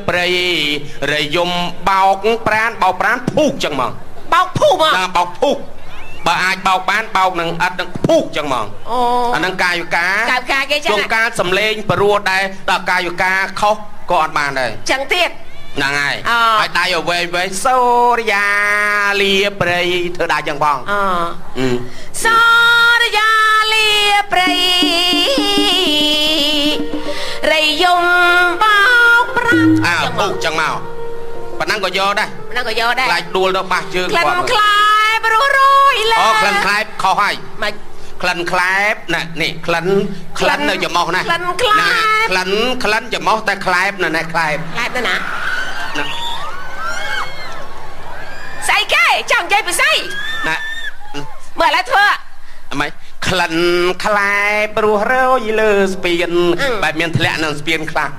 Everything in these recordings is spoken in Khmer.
ប្រៃរយំបោកប្រានបោកប្រានភូកចឹងហ្មងបោកភូកមកបោកភូកបើអាចបោកបានបោកនឹងអត់នឹងភូកចឹងហ្មងអូអានឹងកាយវិការគេចឹងជួនកាលសំលេងព្រោះដែរដល់កាយវិការខុសក៏អត់បានដែរចឹងទៀតហ្នឹងហើយឲ្យដៃឲ្យវែងវែងសូរិយាលាប្រៃធ្វើដែរចឹងផងសូរិយាលាប្រៃរយំបោកប្រាំភូកចឹងមកប៉ុណ្ណឹងក៏យកដែរខ្លាចដួលទៅបាសជើងគាត់ខ្លាយព្រោះរយលើអូក្លិនខ្លែបខុសហើយមិនក្លិនខ្លែបណានេះក្លិននៅច្រមុះណាក្លិនខ្លែបក្លិនច្រមុះតែខ្លែបនៅនេះខ្លែបទៅណាស្អីគេចង់និយាយពីស្អីណាមើលឥឡូវធ្វើអីក្លិនខ្លែបព្រោះរយលើស្ពានបែបមានធ្លាក់នៅស្ពានខ្លះ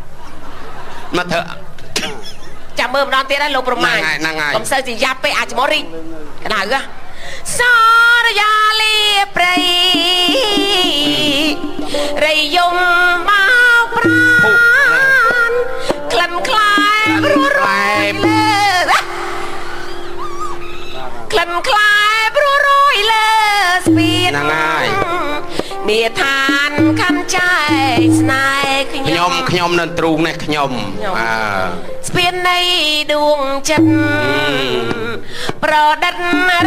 មកធ្វើចាំមើលម្ដងទៀតណាលោកប្រមាញហ្នឹងហើយកុំសូវជាយ៉ាប់ពេកអាចមករីកក្តៅសូរិយាលាប្រៃរយំបោកប្រានក្លិនខ្លែបព្រោះរយលើក្លិនខ្លែបព្រោះរយលើស្ពានហ្នឹងហើយមានឋានខាន់ចែកស្នេហ៍ខ្ញុំនៅទ្រូងនេះខ្ញុំស្ពាននៃដួងចិត្តប្រឌិត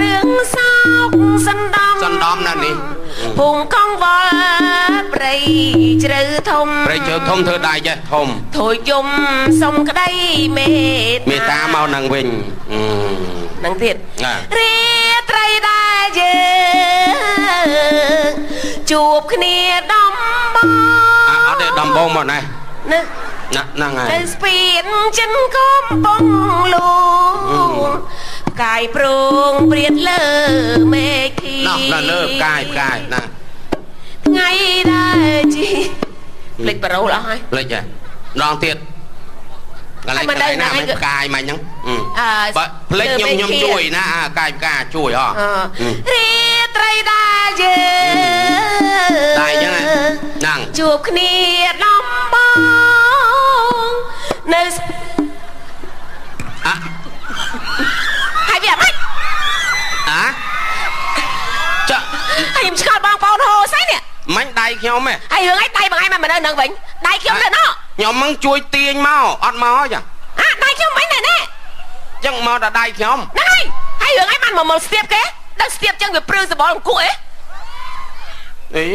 រឿងសោកសណ្ដំណានេះភូមិកងវល់ព្រៃជ្រៅធំធ្វើដៃចេះធំធួយយំសុំក្តីមេតាមកនឹងវិញនឹងទៀតរាត្រីដែលយើងជួបគ្នាដំបងអត់ទេដំបងមកណែហ្នឹងហើយទៅស្ពានចិនកំបងលូកាយប្រងព្រាតលើមេឃីណាលើកាយណាថ្ងៃដែលជីភ្លេចប្រូលអស់ហើយភ្លេចហ៎ម្ដងទៀតកន្លែងណាមិនកាយមកហ្នឹងបើភ្លេចខ្ញុំជួយណាកាយការជួយហ៎រាត្រីដែលយើងតែអញ្ចឹងហ្នឹងជួបគ្នាដំបងនៅហើយវាមិនចាខ្ញុំឆ្កល់បងប្អូនហូស្អីនេះមិនដៃខ្ញុំទេហើយរឿងអីដៃបងឯងមិននៅនឹងវិញដៃខ្ញុំទៅណោះខ្ញុំមិនជួយទាញមកអត់មកចាដៃខ្ញុំមិនណែចឹងមកដល់ដៃខ្ញុំហ្នឹងហើយរឿងអីបានមកស្ទាបគេដល់ស្ទាបចឹងវាព្រឺសបល់អង្គុយអី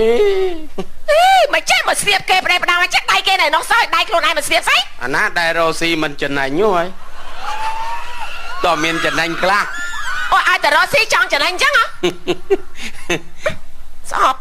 មិនចេះមកស្ទាបគេប្រេះប្រដៅមកចេះដៃគេណែនោះសោះដៃខ្លួនឯងមកស្ទាបស្អីអាណាដែលរ៉ូស៊ីមិនចំណេញនោះហើយតើមានចំណេញខ្លះអូអាចតែរ៉ូស៊ីចង់ចំណេញចឹងហ៎ស្អប់